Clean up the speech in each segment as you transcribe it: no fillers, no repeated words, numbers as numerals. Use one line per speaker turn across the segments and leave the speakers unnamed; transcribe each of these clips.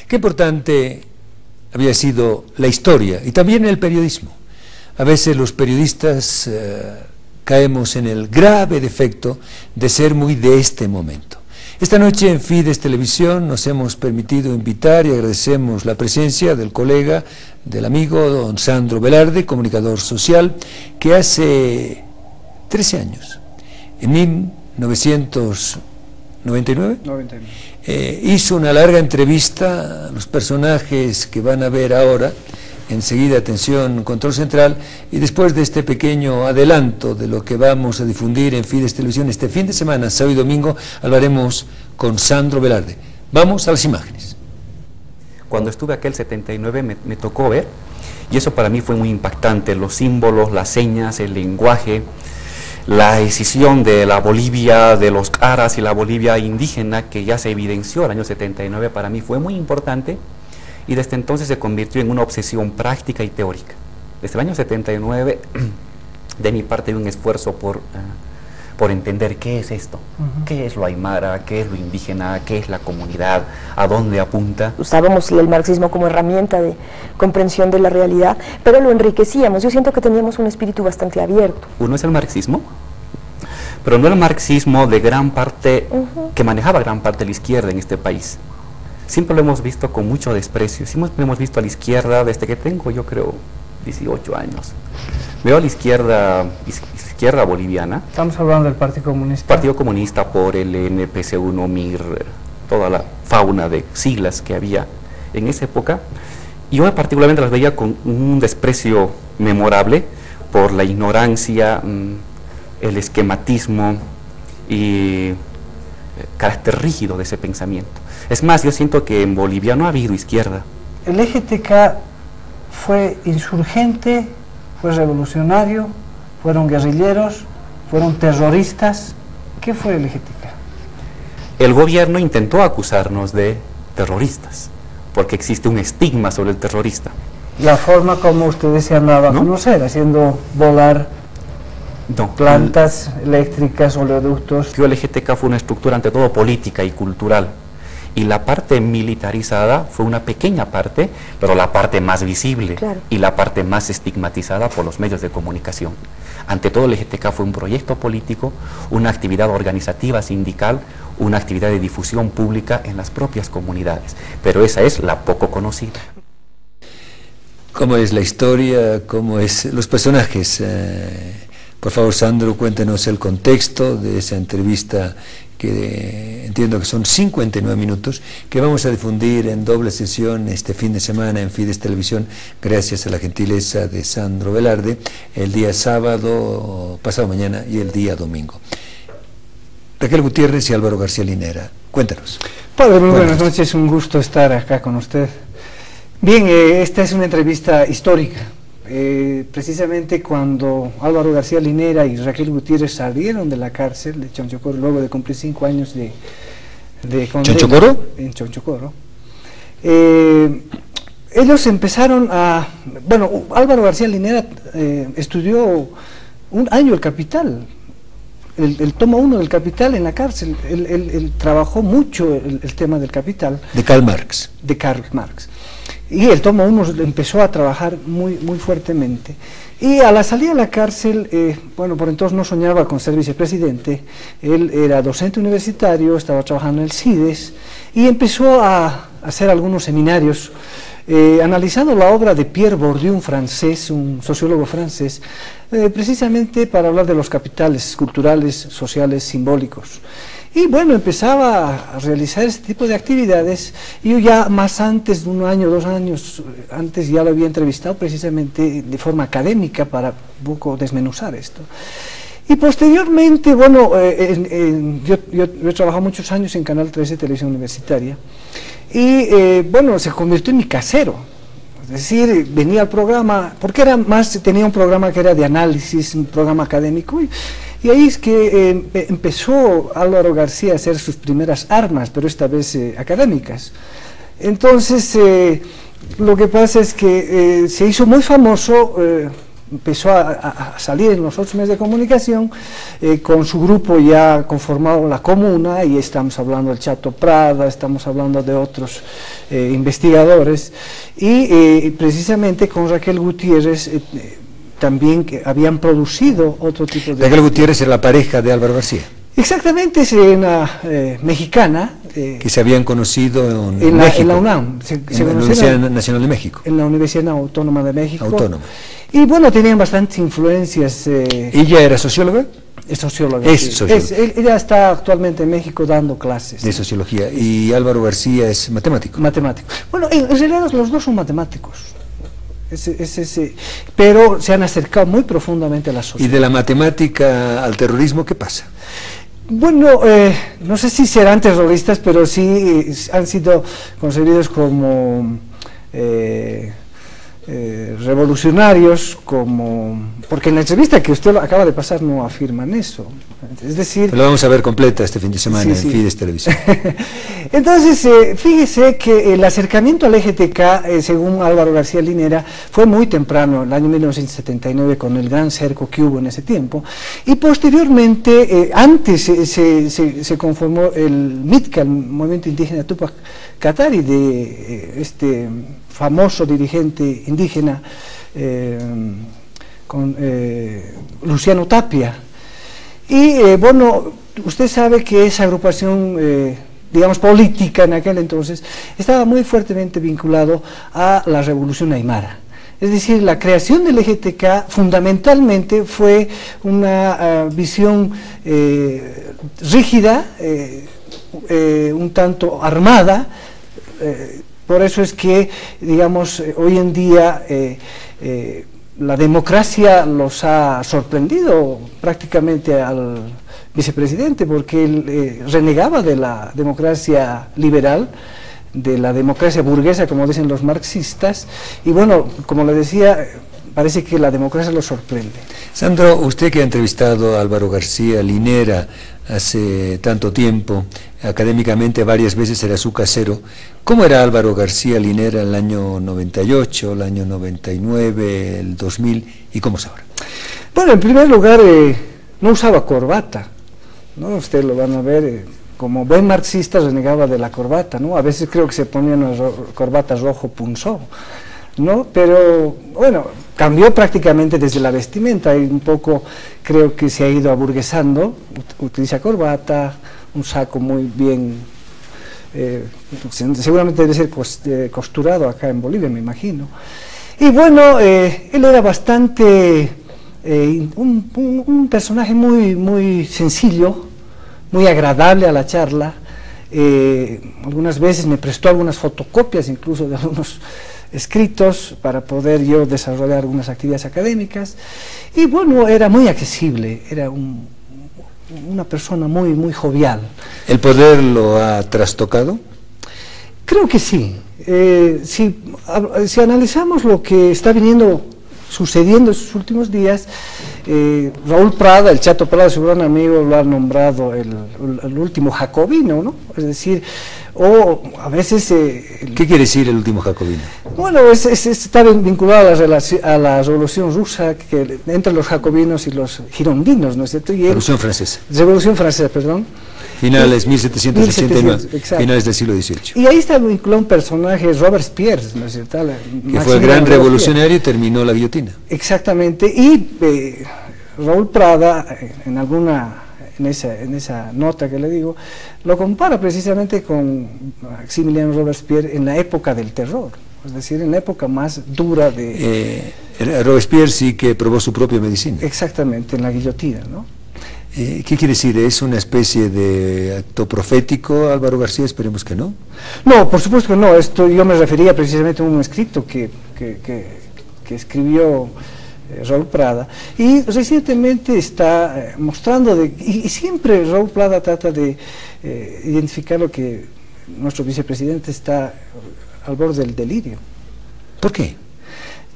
Qué importante había sido la historia y también el periodismo. A veces los periodistas caemos en el grave defecto de ser muy de este momento. Esta noche en Fides Televisión nos hemos permitido invitar y agradecemos la presencia del colega, del amigo don Sandro Velarde, comunicador social, que hace 13 años, en 1999, hizo una larga entrevista a los personajes que van a ver ahora. Enseguida, atención, Control Central, y después de este pequeño adelanto de lo que vamos a difundir en Fides Televisión este fin de semana, sábado y domingo, hablaremos con Sandro Velarde. Vamos a las imágenes.
Cuando estuve aquel 79 me tocó ver, y eso para mí fue muy impactante, los símbolos, las señas, el lenguaje, la escisión de la Bolivia, de los aras y la Bolivia indígena que ya se evidenció el año 79, para mí fue muy importante. Y desde entonces se convirtió en una obsesión práctica y teórica. Desde el año 79, de mi parte, hay un esfuerzo por entender qué es esto, qué es lo aymara, qué es lo indígena, qué es la comunidad, a dónde apunta.
Usábamos el marxismo como herramienta de comprensión de la realidad, pero lo enriquecíamos. Yo siento que teníamos un espíritu bastante abierto.
Uno es el marxismo, pero no el marxismo de gran parte, que manejaba gran parte de la izquierda en este país. Siempre lo hemos visto con mucho desprecio, siempre hemos visto a la izquierda desde que tengo, yo creo, 18 años. Veo a la izquierda boliviana.
Estamos hablando del Partido Comunista.
Partido Comunista, por el NPC1, MIR, toda la fauna de siglas que había en esa época. Y yo particularmente las veía con un desprecio memorable por la ignorancia, el esquematismo y el carácter rígido de ese pensamiento. Es más, yo siento que en Bolivia no ha habido izquierda.
El EGTK fue insurgente, fue revolucionario, fueron guerrilleros, fueron terroristas. ¿Qué fue el EGTK?
El gobierno intentó acusarnos de terroristas, porque existe un estigma sobre el terrorista.
La forma como ustedes se han dado a conocer, haciendo volar plantas eléctricas, oleoductos.
El EGTK fue una estructura ante todo política y cultural. Y la parte militarizada fue una pequeña parte, pero la parte más visible, y la parte más estigmatizada por los medios de comunicación. Ante todo, el EGTK fue un proyecto político, una actividad organizativa sindical, una actividad de difusión pública en las propias comunidades, pero esa es la poco conocida.
¿Cómo es la historia? ¿Cómo es los personajes? Por favor, Sandro, cuéntenos el contexto de esa entrevista que entiendo que son 59 minutos, que vamos a difundir en doble sesión este fin de semana en Fides Televisión, gracias a la gentileza de Sandro Velarde, el día sábado, pasado mañana, y el día domingo. Raquel Gutiérrez y Álvaro García Linera, cuéntanos.
Padre, muy buenas noches, un gusto estar acá con usted. Bien, esta es una entrevista histórica. Precisamente cuando Álvaro García Linera y Raquel Gutiérrez salieron de la cárcel de Chonchocoro, luego de cumplir 5 años de condena.
¿Chonchocoro?
En Chonchocoro. Ellos empezaron a... Bueno, Álvaro García Linera estudió un año el Capital, el tomo 1 del Capital en la cárcel. Él trabajó mucho el tema del Capital.
De Karl Marx.
De Karl Marx. Y el tomo 1 empezó a trabajar muy fuertemente. Y a la salida de la cárcel, bueno, por entonces no soñaba con ser vicepresidente. Él era docente universitario, estaba trabajando en el CIDES y empezó a hacer algunos seminarios analizando la obra de Pierre Bourdieu, un francés, un sociólogo francés, precisamente para hablar de los capitales culturales, sociales, simbólicos. Y bueno, empezaba a realizar este tipo de actividades. Yo ya más antes, de 1 año, 2 años antes, ya lo había entrevistado precisamente de forma académica para un poco desmenuzar esto. Y posteriormente, bueno, yo he trabajado muchos años en Canal 13, Televisión Universitaria, y bueno, se convirtió en mi casero. Es decir, venía al programa, porque tenía un programa que era de análisis, un programa académico, y ahí es que empezó Álvaro García a hacer sus primeras armas, pero esta vez académicas. Entonces, lo que pasa es que se hizo muy famoso empezó a salir en los otros medios de comunicación, con su grupo ya conformado la comuna, y estamos hablando del Chato Prada, estamos hablando de otros investigadores, y precisamente con Raquel Gutiérrez también que habían producido otro tipo de...
Raquel Gutiérrez era la pareja de Álvaro García.
Exactamente, es una mexicana.
Que se habían conocido
en
México.
En la UNAM.
En la Universidad Nacional de México.
En la Universidad Autónoma de México.
Autónoma.
Y bueno, tenían bastantes influencias.
¿Ella era socióloga?
Es socióloga.
Es
sí.
socióloga.
Ella está actualmente en México dando clases.
De sociología. Y Álvaro García es matemático.
Matemático. Bueno, en realidad los dos son matemáticos. Pero se han acercado muy profundamente a la sociología.
¿Y de la matemática al terrorismo qué pasa?
Bueno, no sé si serán terroristas, pero sí han sido concebidos como revolucionarios, porque en la entrevista que usted acaba de pasar no afirman eso. Es decir...
Pero lo vamos a ver completa este fin de semana en Fides Televisión.
Entonces, fíjese que el acercamiento al EGTK, según Álvaro García Linera, fue muy temprano, el año 1979, con el gran cerco que hubo en ese tiempo, y posteriormente, antes se conformó el MITCA, el Movimiento Indígena Tupac Katari, de este famoso dirigente indígena, Luciano Tapia. Y bueno, usted sabe que esa agrupación, digamos, política en aquel entonces, estaba muy fuertemente vinculado a la revolución aymara. Es decir, la creación del EGTK fundamentalmente fue una visión rígida, un tanto armada. Por eso es que, digamos, hoy en día la democracia los ha sorprendido prácticamente al vicepresidente, porque él renegaba de la democracia liberal, de la democracia burguesa, como dicen los marxistas, y bueno, como le decía, parece que la democracia lo sorprende.
Sandro, usted que ha entrevistado a Álvaro García Linera hace tanto tiempo, académicamente varias veces era su casero, ¿cómo era Álvaro García Linera en el año 98, el año 99, el 2000, y cómo es ahora?
Bueno, en primer lugar, no usaba corbata, ¿no? Ustedes lo van a ver, como buen marxista renegaba de la corbata, ¿no? A veces creo que se ponían las corbatas rojo punzó, ¿no? Pero bueno, cambió prácticamente desde la vestimenta, y un poco creo que se ha ido aburguesando, utiliza corbata, un saco muy bien, seguramente debe ser costurado acá en Bolivia, me imagino. Y bueno, él era bastante, un personaje muy sencillo, muy agradable a la charla. Algunas veces me prestó algunas fotocopias incluso de algunos escritos para poder yo desarrollar algunas actividades académicas, y bueno, era muy accesible, era una persona muy jovial.
¿El poder lo ha trastocado?
Creo que sí. Si analizamos lo que está sucediendo en sus últimos días, Raúl Prada, el Chato Prada, su gran amigo, lo ha nombrado el último jacobino, ¿no? Es decir, o a veces...
¿Qué quiere decir el último jacobino?
Bueno, está vinculado a la Revolución Rusa, que entre los jacobinos y los girondinos, ¿no es cierto?
Revolución Francesa.
Revolución Francesa, perdón.
Finales 1789,
exacto.
Finales del siglo XVIII.
Y ahí está vinculado un personaje, Robespierre, ¿no es cierto?
Que fue el gran revolucionario y terminó la guillotina. Exactamente.
Y Raúl Prada, en esa nota que le digo, lo compara precisamente con Maximilien Robespierre en la época del terror, es decir, en la época más dura de...
Robespierre sí que probó su propia medicina.
Exactamente, en la guillotina, ¿no?
¿Qué quiere decir? ¿Es una especie de acto profético, Álvaro García? Esperemos que no.
No, por supuesto que no. Yo me refería precisamente a un escrito que escribió Raúl Prada, y recientemente está mostrando, y siempre Raúl Prada trata de identificar lo que nuestro vicepresidente está al borde del delirio.
¿Por qué?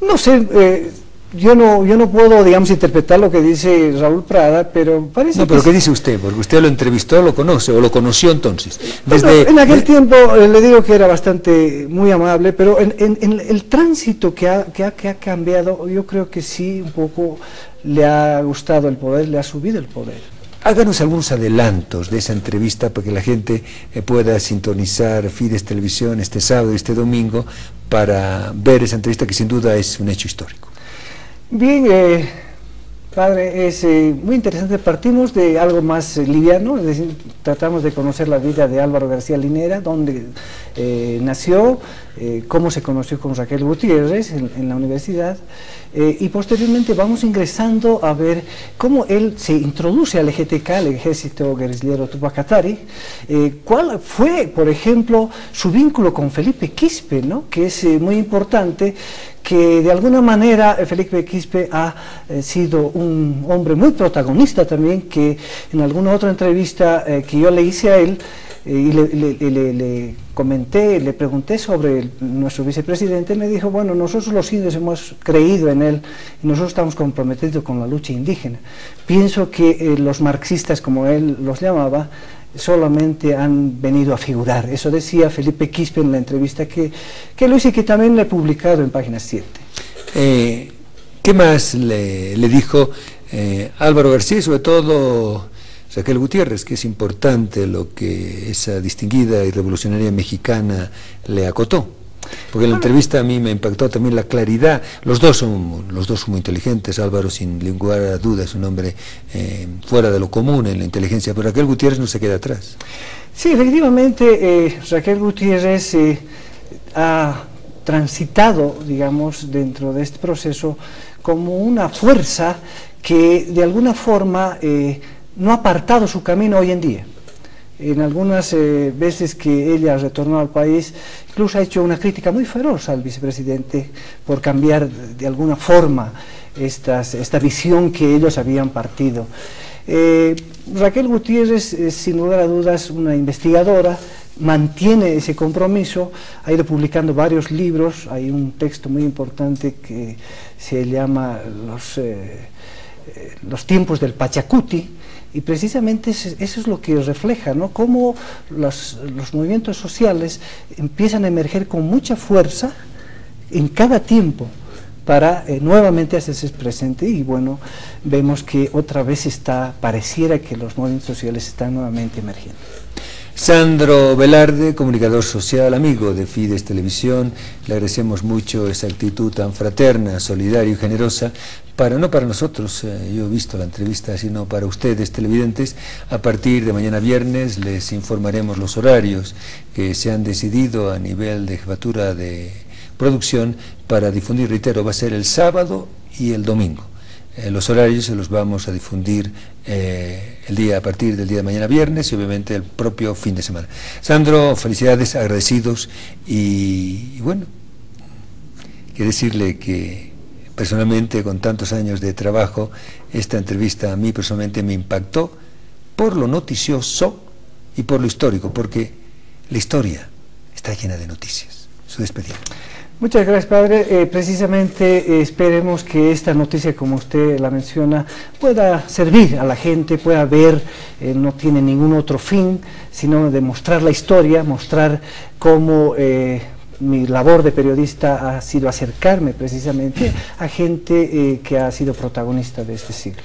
No sé, yo no puedo, digamos, interpretar lo que dice Raúl Prada, pero parece
No, pero ¿qué dice usted? Porque usted lo entrevistó, lo conoce, o lo conoció entonces.
En aquel tiempo le digo que era bastante, muy amable, pero en el tránsito que ha cambiado, yo creo que sí, un poco le ha gustado el poder, le ha subido el poder.
Háganos algunos adelantos de esa entrevista para que la gente pueda sintonizar Fides Televisión este sábado y este domingo para ver esa entrevista que sin duda es un hecho histórico.
Bien, padre, es muy interesante. Partimos de algo más liviano, es decir, tratamos de conocer la vida de Álvaro García Linera, dónde nació, cómo se conoció con Raquel Gutiérrez en la universidad, y posteriormente vamos ingresando a ver cómo él se introduce al EGTK, al Ejército Guerrillero Tupac Katari, cuál fue, por ejemplo, su vínculo con Felipe Quispe, ¿no?, que es muy importante, que de alguna manera Felipe Quispe ha sido un hombre muy protagonista también, que en alguna otra entrevista que yo le hice a él, y le comenté, le pregunté sobre nuestro vicepresidente, me dijo, bueno, nosotros los indios hemos creído en él y nosotros estamos comprometidos con la lucha indígena. Pienso que los marxistas, como él los llamaba, solamente han venido a figurar. Eso decía Felipe Quispe en la entrevista que lo hice y que también le he publicado en Página 7.
¿Qué más le dijo Álvaro García, sobre todo Raquel Gutiérrez, que es importante lo que esa distinguida y revolucionaria mexicana le acotó? Porque en la entrevista a mí me impactó también la claridad. Los dos son muy inteligentes. Álvaro, sin lugar a dudas, es un hombre fuera de lo común en la inteligencia, pero Raquel Gutiérrez no se queda atrás.
Sí, efectivamente, Raquel Gutiérrez ha transitado, digamos, dentro de este proceso como una fuerza que de alguna forma no ha apartado su camino hoy en día. En algunas veces que ella retornó al país, incluso ha hecho una crítica muy feroz al vicepresidente por cambiar de alguna forma esta visión que ellos habían partido. Raquel Gutiérrez es sin lugar a dudas una investigadora, mantiene ese compromiso, ha ido publicando varios libros. Hay un texto muy importante que se llama Los tiempos del Pachacuti, y precisamente eso es lo que refleja, ¿no?, cómo los movimientos sociales empiezan a emerger con mucha fuerza en cada tiempo para nuevamente hacerse presente, y bueno, vemos que otra vez pareciera que los movimientos sociales están nuevamente emergiendo.
Sandro Velarde, comunicador social, amigo de Fides Televisión, le agradecemos mucho esa actitud tan fraterna, solidaria y generosa, no para nosotros, yo he visto la entrevista, sino para ustedes televidentes. A partir de mañana viernes les informaremos los horarios que se han decidido a nivel de jefatura de producción para difundir, reitero, va a ser el sábado y el domingo. Los horarios se los vamos a difundir a partir del día de mañana viernes y obviamente el propio fin de semana. Sandro, felicidades, agradecidos, y bueno, quiero decirle que personalmente, con tantos años de trabajo, esta entrevista a mí personalmente me impactó por lo noticioso y por lo histórico, porque la historia está llena de noticias. Su despedida.
Muchas gracias, padre. Precisamente esperemos que esta noticia, como usted la menciona, pueda servir a la gente, pueda ver, no tiene ningún otro fin, sino de mostrar la historia, mostrar cómo mi labor de periodista ha sido acercarme precisamente a gente que ha sido protagonista de este siglo.